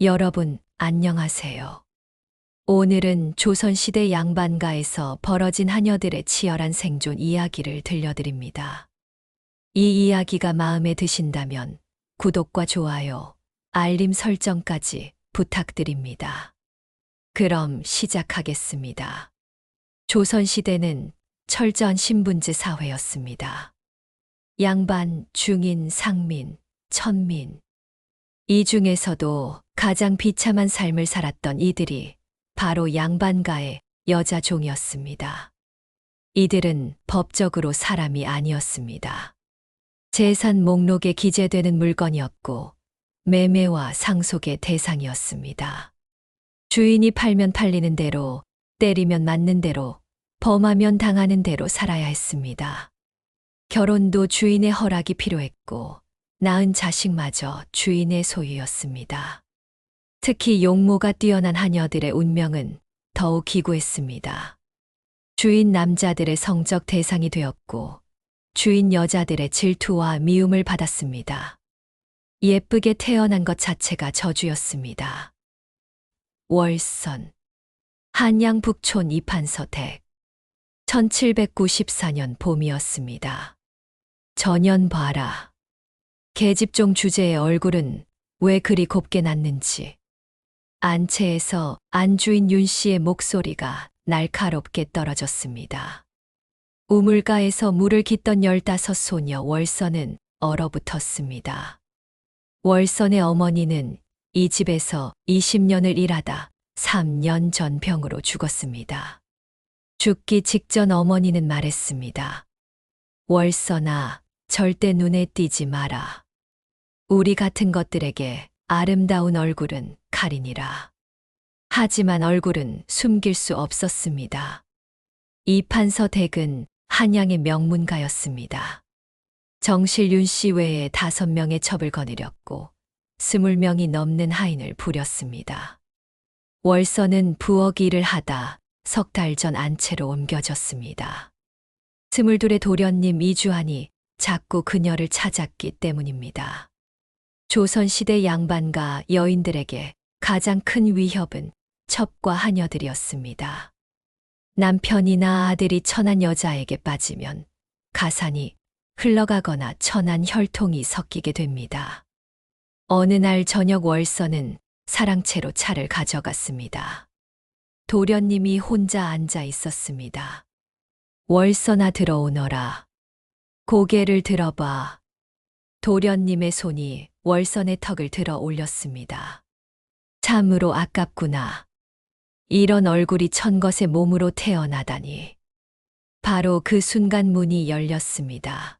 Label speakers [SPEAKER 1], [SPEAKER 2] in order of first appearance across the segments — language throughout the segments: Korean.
[SPEAKER 1] 여러분, 안녕하세요. 오늘은 조선시대 양반가에서 벌어진 하녀들의 치열한 생존 이야기를 들려드립니다. 이 이야기가 마음에 드신다면 구독과 좋아요, 알림 설정까지 부탁드립니다. 그럼 시작하겠습니다. 조선시대는 철저한 신분제 사회였습니다. 양반, 중인, 상민, 천민. 이 중에서도 가장 비참한 삶을 살았던 이들이 바로 양반가의 여자 종이었습니다. 이들은 법적으로 사람이 아니었습니다. 재산 목록에 기재되는 물건이었고 매매와 상속의 대상이었습니다. 주인이 팔면 팔리는 대로, 때리면 맞는 대로, 범하면 당하는 대로 살아야 했습니다. 결혼도 주인의 허락이 필요했고 낳은 자식마저 주인의 소유였습니다. 특히 용모가 뛰어난 하녀들의 운명은 더욱 기구했습니다. 주인 남자들의 성적 대상이 되었고 주인 여자들의 질투와 미움을 받았습니다. 예쁘게 태어난 것 자체가 저주였습니다. 월선 한양 북촌 이판서 댁 1794년 봄이었습니다. 전년 봐라. 계집종 주제의 얼굴은 왜 그리 곱게 났는지. 안채에서 안주인 윤씨의 목소리가 날카롭게 떨어졌습니다. 우물가에서 물을 깃던 15소녀 월선은 얼어붙었습니다. 월선의 어머니는 이 집에서 20년을 일하다 3년 전 병으로 죽었습니다. 죽기 직전 어머니는 말했습니다. 월선아, 절대 눈에 띄지 마라. 우리 같은 것들에게 아름다운 얼굴은 칼이니라. 하지만 얼굴은 숨길 수 없었습니다. 이판서 댁은 한양의 명문가였습니다. 정실윤 씨 외에 5명의 첩을 거느렸고 20명이 넘는 하인을 부렸습니다. 월선은 부엌 일을 하다 3달 전 안채로 옮겨졌습니다. 22의 도련님 이주환이 자꾸 그녀를 찾았기 때문입니다. 조선시대 양반과 여인들에게 가장 큰 위협은 첩과 하녀들이었습니다. 남편이나 아들이 천한 여자에게 빠지면 가산이 흘러가거나 천한 혈통이 섞이게 됩니다. 어느 날 저녁 월선은 사랑채로 차를 가져갔습니다. 도련님이 혼자 앉아 있었습니다. 월선아 들어오너라. 고개를 들어봐. 도련님의 손이 월선의 턱을 들어 올렸습니다. 참으로 아깝구나. 이런 얼굴이 천것의 몸으로 태어나다니. 바로 그 순간 문이 열렸습니다.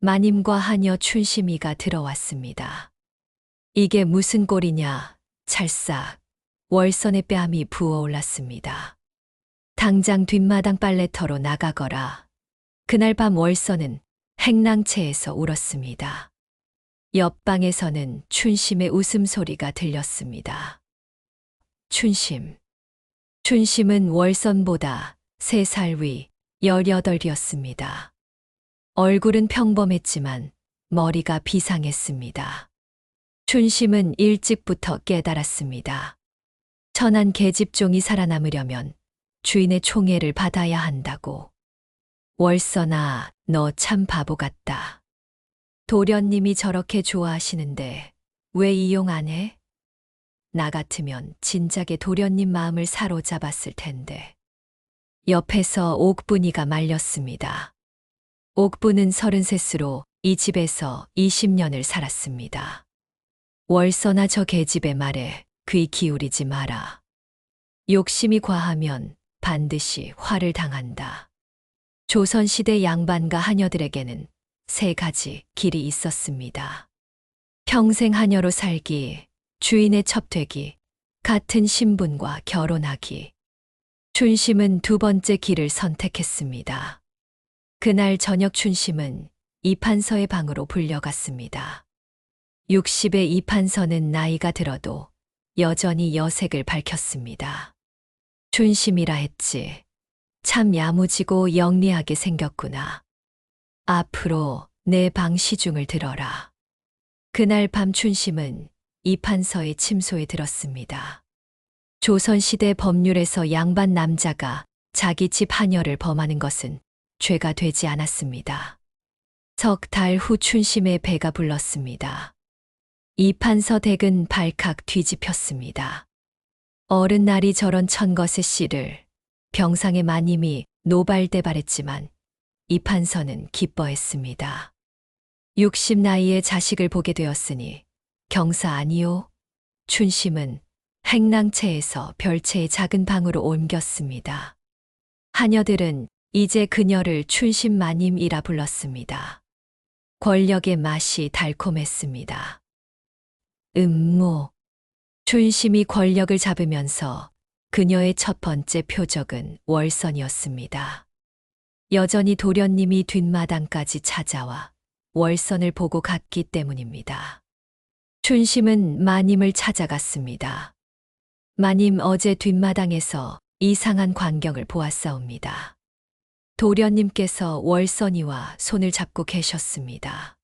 [SPEAKER 1] 마님과 하녀 춘심이가 들어왔습니다. 이게 무슨 꼴이냐, 찰싹. 월선의 뺨이 부어올랐습니다. 당장 뒷마당 빨래터로 나가거라. 그날 밤 월선은 행랑채에서 울었습니다. 옆방에서는 춘심의 웃음소리가 들렸습니다. 춘심. 춘심은 월선보다 3살 위 18이었습니다. 얼굴은 평범했지만 머리가 비상했습니다. 춘심은 일찍부터 깨달았습니다. 천한 계집종이 살아남으려면 주인의 총애를 받아야 한다고. 월선아, 너 참 바보 같다. 도련님이 저렇게 좋아하시는데 왜 이용 안 해? 나 같으면 진작에 도련님 마음을 사로잡았을 텐데. 옆에서 옥분이가 말렸습니다. 옥분은 33으로 이 집에서 20년을 살았습니다. 월선아, 저 계집의 말에 귀 기울이지 마라. 욕심이 과하면 반드시 화를 당한다. 조선시대 양반과 하녀들에게는 3가지 길이 있었습니다. 평생 하녀로 살기, 주인의 첩되기, 같은 신분과 결혼하기. 춘심은 2번째 길을 선택했습니다. 그날 저녁 춘심은 이판서의 방으로 불려갔습니다. 60의 이판서는 나이가 들어도 여전히 여색을 밝혔습니다. 춘심이라 했지. 참 야무지고 영리하게 생겼구나. 앞으로 내 방 시중을 들어라. 그날 밤 춘심은 이 판서의 침소에 들었습니다. 조선시대 법률에서 양반 남자가 자기 집 하녀를 범하는 것은 죄가 되지 않았습니다. 석 달 후 춘심의 배가 불렀습니다. 이 판서 댁은 발칵 뒤집혔습니다. 어른 날이 저런 천거세 씨를 병상의 마님이 노발대발했지만 이 판서는 기뻐했습니다. 60 나이에 자식을 보게 되었으니 경사 아니요? 춘심은 행랑채에서 별채의 작은 방으로 옮겼습니다. 하녀들은 이제 그녀를 춘심 마님이라 불렀습니다. 권력의 맛이 달콤했습니다. 춘심이 권력을 잡으면서 그녀의 첫 번째 표적은 월선이었습니다. 여전히 도련님이 뒷마당까지 찾아와 월선을 보고 갔기 때문입니다. 춘심은 마님을 찾아갔습니다. 마님, 어제 뒷마당에서 이상한 광경을 보았사옵니다. 도련님께서 월선이와 손을 잡고 계셨습니다.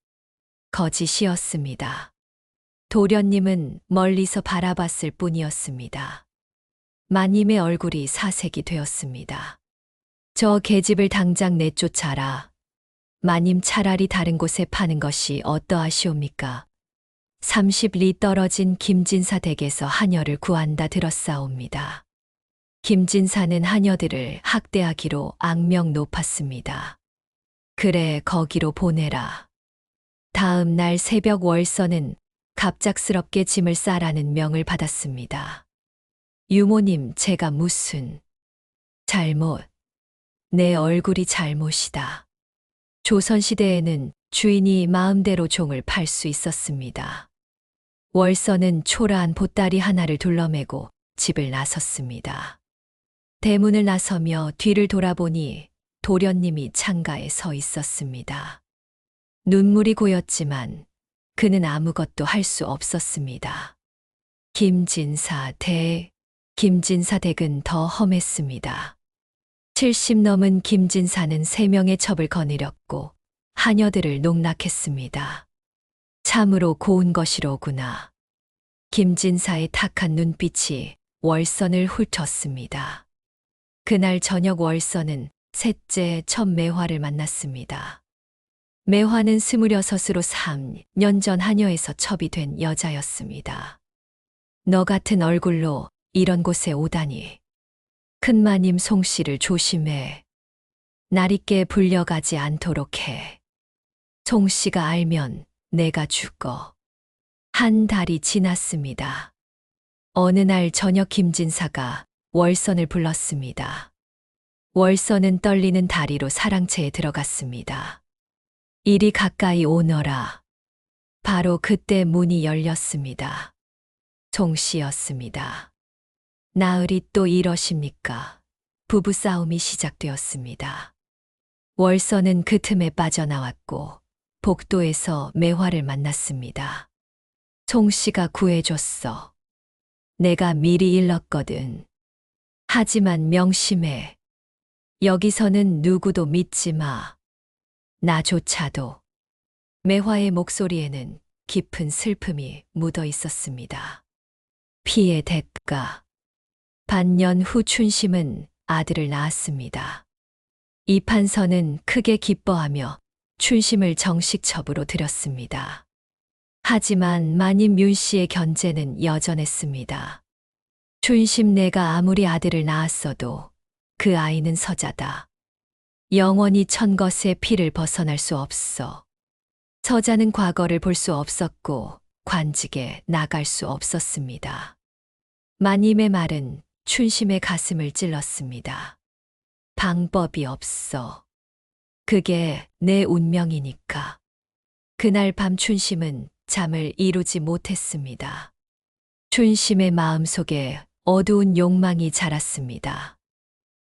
[SPEAKER 1] 거짓이었습니다. 도련님은 멀리서 바라봤을 뿐이었습니다. 마님의 얼굴이 사색이 되었습니다. 저 계집을 당장 내쫓아라. 마님, 차라리 다른 곳에 파는 것이 어떠하시옵니까? 30리 떨어진 김진사 댁에서 하녀를 구한다 들었사옵니다. 김진사는 하녀들을 학대하기로 악명 높았습니다. 그래, 거기로 보내라. 다음 날 새벽 월선은 갑작스럽게 짐을 싸라는 명을 받았습니다. 유모님, 제가 무슨 잘못, 내 얼굴이 잘못이다. 조선시대에는 주인이 마음대로 종을 팔 수 있었습니다. 월선은 초라한 보따리 하나를 둘러매고 집을 나섰습니다. 대문을 나서며 뒤를 돌아보니 도련님이 창가에 서 있었습니다. 눈물이 고였지만 그는 아무것도 할 수 없었습니다. 김진사 댁은 더 험했습니다. 70 넘은 김진사는 3명의 첩을 거느렸고 하녀들을 농락했습니다. 참으로 고운 것이로구나. 김진사의 탁한 눈빛이 월선을 훑었습니다. 그날 저녁 월선은 셋째 첫 매화를 만났습니다. 매화는 26으로 3년 전 하녀에서 첩이 된 여자였습니다. 너 같은 얼굴로 이런 곳에 오다니. 큰마님 송씨를 조심해. 날있게 불려가지 않도록 해. 송씨가 알면 내가 죽어. 한 달이 지났습니다. 어느 날 저녁 김진사가 월선을 불렀습니다. 월선은 떨리는 다리로 사랑채에 들어갔습니다. 이리 가까이 오너라. 바로 그때 문이 열렸습니다. 송씨였습니다. 나으리 또 이러십니까? 부부싸움이 시작되었습니다. 월선은 그 틈에 빠져나왔고 복도에서 매화를 만났습니다. 송씨가 구해줬어. 내가 미리 일렀거든. 하지만 명심해. 여기서는 누구도 믿지 마. 나조차도. 매화의 목소리에는 깊은 슬픔이 묻어 있었습니다. 피의 대가. 반년 후 춘심은 아들을 낳았습니다. 이 판서는 크게 기뻐하며 춘심을 정식 첩으로 들였습니다. 하지만 마님 윤씨의 견제는 여전했습니다. 춘심, 내가 아무리 아들을 낳았어도 그 아이는 서자다. 영원히 천것의 피를 벗어날 수 없어. 서자는 과거를 볼 수 없었고 관직에 나갈 수 없었습니다. 마님의 말은 춘심의 가슴을 찔렀습니다. 방법이 없어. 그게 내 운명이니까. 그날 밤 춘심은 잠을 이루지 못했습니다. 춘심의 마음속에 어두운 욕망이 자랐습니다.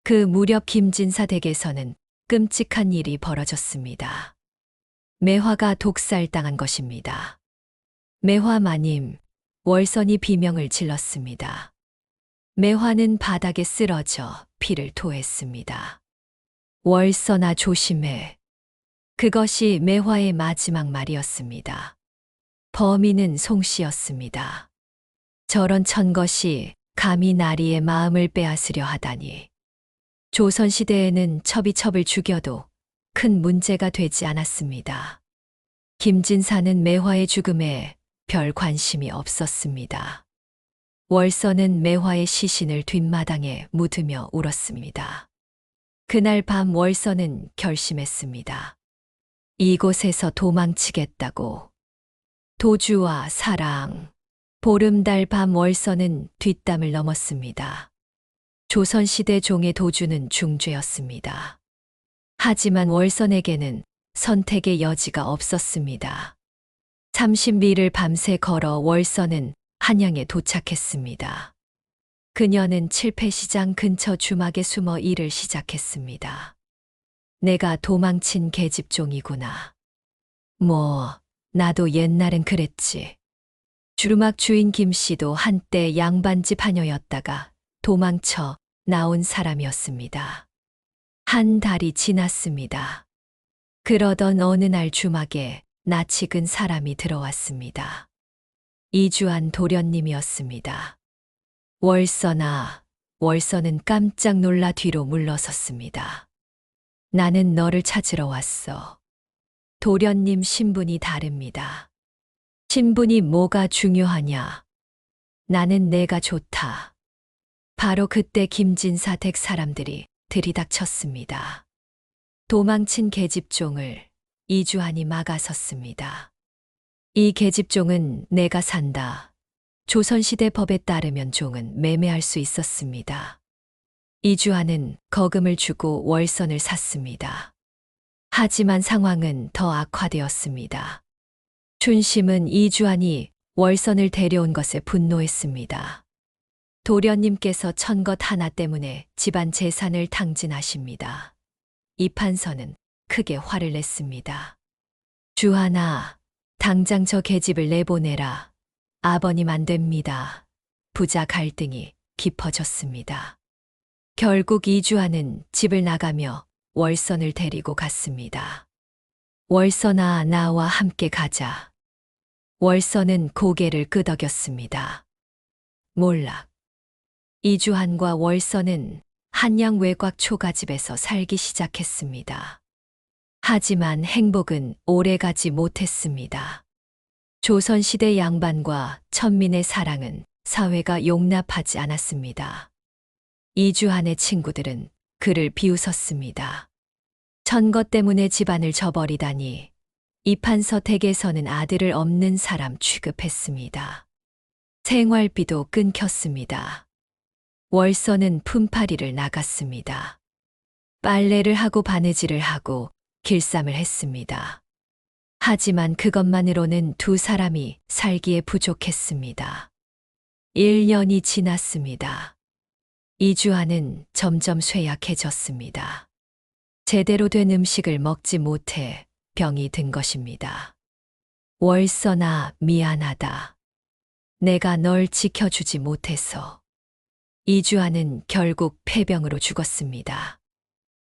[SPEAKER 1] 그 무렵 김진사 댁에서는 끔찍한 일이 벌어졌습니다. 매화가 독살당한 것입니다. 매화 마님, 월선이 비명을 질렀습니다. 매화는 바닥에 쓰러져 피를 토했습니다. 월선아, 조심해. 그것이 매화의 마지막 말이었습니다. 범인은 송 씨였습니다. 저런 천것이 감히 나리의 마음을 빼앗으려 하다니. 조선시대에는 첩이 첩을 죽여도 큰 문제가 되지 않았습니다. 김진사는 매화의 죽음에 별 관심이 없었습니다. 월서는 매화의 시신을 뒷마당에 묻으며 울었습니다. 그날 밤 월서는 결심했습니다. 이곳에서 도망치겠다고. 도주와 사랑. 보름달 밤 월서는 뒷담을 넘었습니다. 조선시대 종의 도주는 중죄였습니다. 하지만 월선에게는 선택의 여지가 없었습니다. 30리를 밤새 걸어 월선은 한양에 도착했습니다. 그녀는 칠패시장 근처 주막에 숨어 일을 시작했습니다. 내가 도망친 계집종이구나. 나도 옛날엔 그랬지. 주막 주인 김씨도 한때 양반집 하녀였다가 도망쳐 나온 사람이었습니다. 한 달이 지났습니다. 그러던 어느 날 주막에 낯익은 사람이 들어왔습니다. 이주한 도련님이었습니다. 월서는 깜짝 놀라 뒤로 물러섰습니다. 나는 너를 찾으러 왔어. 도련님 신분이 다릅니다. 신분이 뭐가 중요하냐? 나는 내가 좋다. 바로 그때 김진사 댁 사람들이 들이닥쳤습니다. 도망친 계집종을 이주한이 막아섰습니다. 이 계집종은 내가 산다. 조선시대 법에 따르면 종은 매매할 수 있었습니다. 이주한은 거금을 주고 월선을 샀습니다. 하지만 상황은 더 악화되었습니다. 춘심은 이주한이 월선을 데려온 것에 분노했습니다. 도련님께서 천것 하나 때문에 집안 재산을 탕진하십니다. 이판서는 크게 화를 냈습니다. 주하나, 당장 저 계집을 내보내라. 아버님 안 됩니다. 부자 갈등이 깊어졌습니다. 결국 이주한은 집을 나가며 월선을 데리고 갔습니다. 월선아, 나와 함께 가자. 월선은 고개를 끄덕였습니다. 몰락. 이주한과 월선은 한양 외곽 초가집에서 살기 시작했습니다. 하지만 행복은 오래가지 못했습니다. 조선시대 양반과 천민의 사랑은 사회가 용납하지 않았습니다. 이주한의 친구들은 그를 비웃었습니다. 천것 때문에 집안을 저버리다니. 이판서 댁에서는 아들을 없는 사람 취급했습니다. 생활비도 끊겼습니다. 월서는 품팔이를 나갔습니다. 빨래를 하고 바느질을 하고 길쌈을 했습니다. 하지만 그것만으로는 두 사람이 살기에 부족했습니다. 1년이 지났습니다. 이주한은 점점 쇠약해졌습니다. 제대로 된 음식을 먹지 못해 병이 든 것입니다. 월서나, 미안하다. 내가 널 지켜주지 못해서. 이주한은 결국 폐병으로 죽었습니다.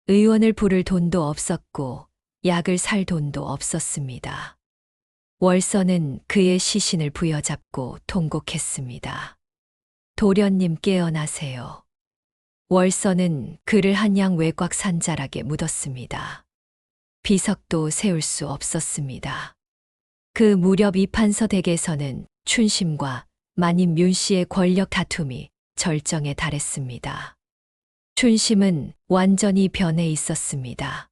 [SPEAKER 1] 의원을 부를 돈도 없었고 약을 살 돈도 없었습니다. 월서는 그의 시신을 부여잡고 통곡했습니다. 도련님 깨어나세요. 월서는 그를 한양 외곽 산자락에 묻었습니다. 비석도 세울 수 없었습니다. 그 무렵 이판서 댁에서는 춘심과 마님 윤씨의 권력 다툼이 절정에 달했습니다. 춘심은 완전히 변해 있었습니다.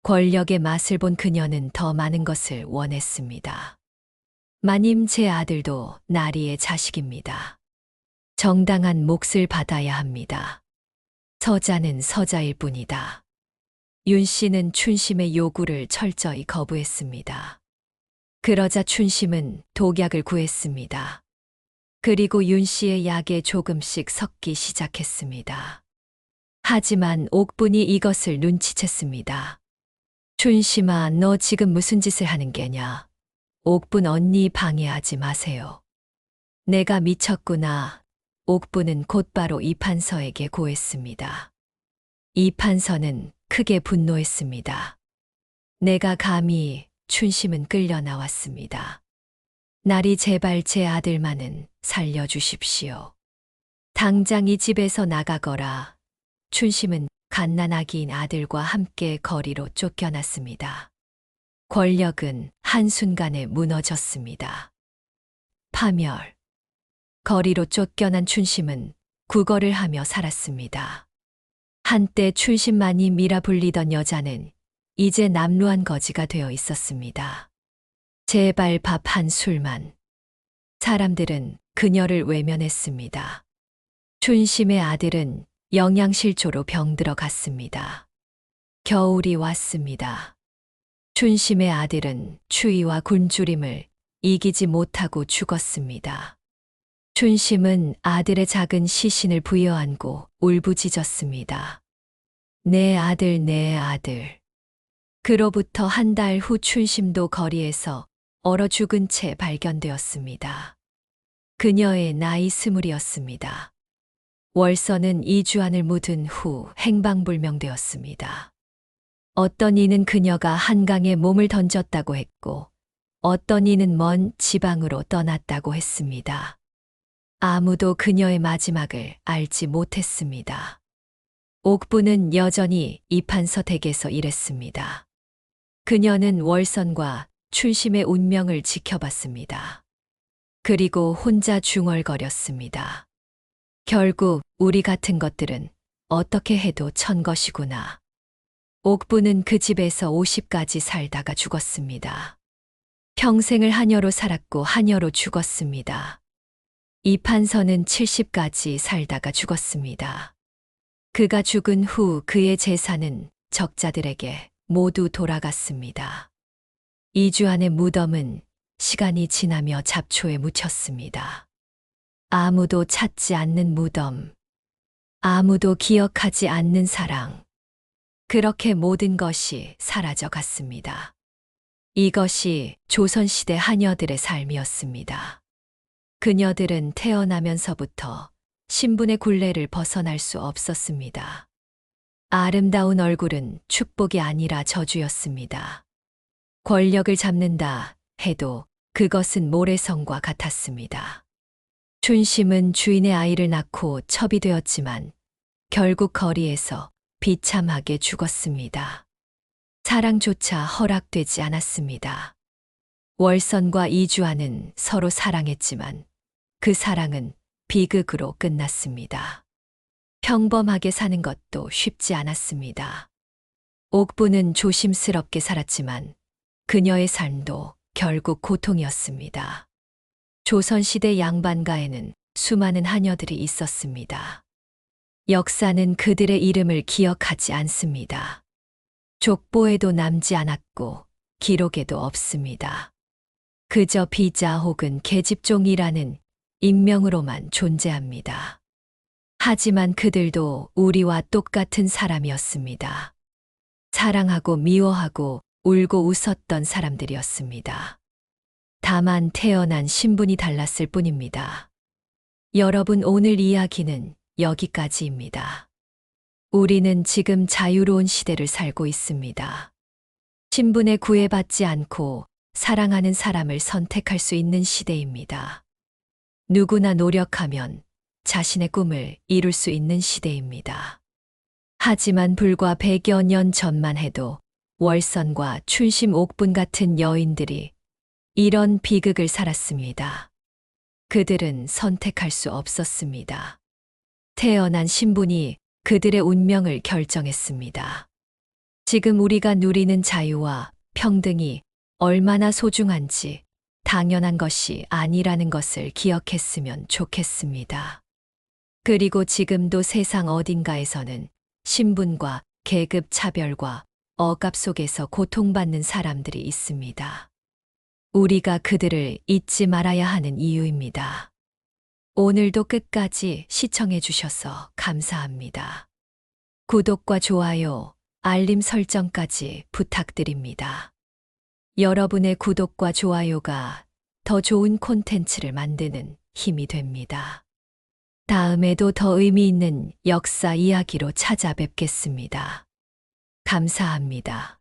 [SPEAKER 1] 권력의 맛을 본 그녀는 더 많은 것을 원했습니다. 마님, 제 아들도 나리의 자식입니다. 정당한 몫을 받아야 합니다. 서자는 서자일 뿐이다. 윤 씨는 춘심의 요구를 철저히 거부했습니다. 그러자 춘심은 독약을 구했습니다. 그리고 윤 씨의 약에 조금씩 섞기 시작했습니다. 하지만 옥분이 이것을 눈치챘습니다. 춘심아, 너 지금 무슨 짓을 하는 게냐? 옥분 언니 방해하지 마세요. 내가 미쳤구나. 옥분은 곧바로 이판서에게 고했습니다. 이판서는 크게 분노했습니다. 내가 감히. 춘심은 끌려 나왔습니다. 날이 제발 제 아들만은 살려주십시오. 당장 이 집에서 나가거라. 춘심은 갓난아기인 아들과 함께 거리로 쫓겨났습니다. 권력은 한순간에 무너졌습니다. 파멸. 거리로 쫓겨난 춘심은 구걸을 하며 살았습니다. 한때 춘심만이 미라 불리던 여자는 이제 남루한 거지가 되어 있었습니다. 제발 밥 한 술만. 사람들은 그녀를 외면했습니다. 춘심의 아들은 영양실조로 병들어 갔습니다. 겨울이 왔습니다. 춘심의 아들은 추위와 굶주림을 이기지 못하고 죽었습니다. 춘심은 아들의 작은 시신을 부여안고 울부짖었습니다. 내 아들, 내 아들. 그로부터 한 달 후 춘심도 거리에서 얼어 죽은 채 발견되었습니다. 그녀의 나이 20이었습니다. 월서는 2주 안을 묻은 후 행방불명되었습니다. 어떤 이는 그녀가 한강에 몸을 던졌다고 했고, 어떤 이는 먼 지방으로 떠났다고 했습니다. 아무도 그녀의 마지막을 알지 못했습니다. 옥부는 여전히 이판서 댁에서 일했습니다. 그녀는 월선과 춘심의 운명을 지켜봤습니다. 그리고 혼자 중얼거렸습니다. 결국 우리 같은 것들은 어떻게 해도 천 것이구나. 옥부는 그 집에서 50까지 살다가 죽었습니다. 평생을 하녀로 살았고 하녀로 죽었습니다. 이판서는 70까지 살다가 죽었습니다. 그가 죽은 후 그의 재산은 적자들에게 모두 돌아갔습니다. 2주 안의 무덤은 시간이 지나며 잡초에 묻혔습니다. 아무도 찾지 않는 무덤, 아무도 기억하지 않는 사랑. 그렇게 모든 것이 사라져 갔습니다. 이것이 조선시대 하녀들의 삶이었습니다. 그녀들은 태어나면서부터 신분의 굴레를 벗어날 수 없었습니다. 아름다운 얼굴은 축복이 아니라 저주였습니다. 권력을 잡는다 해도 그것은 모래성과 같았습니다. 춘심은 주인의 아이를 낳고 첩이 되었지만 결국 거리에서 비참하게 죽었습니다. 사랑조차 허락되지 않았습니다. 월선과 이주아는 서로 사랑했지만 그 사랑은 비극으로 끝났습니다. 평범하게 사는 것도 쉽지 않았습니다. 옥부는 조심스럽게 살았지만 그녀의 삶도 결국 고통이었습니다. 조선시대 양반가에는 수많은 하녀들이 있었습니다. 역사는 그들의 이름을 기억하지 않습니다. 족보에도 남지 않았고 기록에도 없습니다. 그저 비자 혹은 계집종이라는 인명으로만 존재합니다. 하지만 그들도 우리와 똑같은 사람이었습니다. 사랑하고 미워하고 울고 웃었던 사람들이었습니다. 다만 태어난 신분이 달랐을 뿐입니다. 여러분, 오늘 이야기는 여기까지입니다. 우리는 지금 자유로운 시대를 살고 있습니다. 신분에 구애받지 않고 사랑하는 사람을 선택할 수 있는 시대입니다. 누구나 노력하면 자신의 꿈을 이룰 수 있는 시대입니다. 하지만 불과 100여 년 전만 해도 월선과 춘심 옥분 같은 여인들이 이런 비극을 살았습니다. 그들은 선택할 수 없었습니다. 태어난 신분이 그들의 운명을 결정했습니다. 지금 우리가 누리는 자유와 평등이 얼마나 소중한지 당연한 것이 아니라는 것을 기억했으면 좋겠습니다. 그리고 지금도 세상 어딘가에서는 신분과 계급 차별과 억압 속에서 고통받는 사람들이 있습니다. 우리가 그들을 잊지 말아야 하는 이유입니다. 오늘도 끝까지 시청해 주셔서 감사합니다. 구독과 좋아요, 알림 설정까지 부탁드립니다. 여러분의 구독과 좋아요가 더 좋은 콘텐츠를 만드는 힘이 됩니다. 다음에도 더 의미 있는 역사 이야기로 찾아뵙겠습니다. 감사합니다.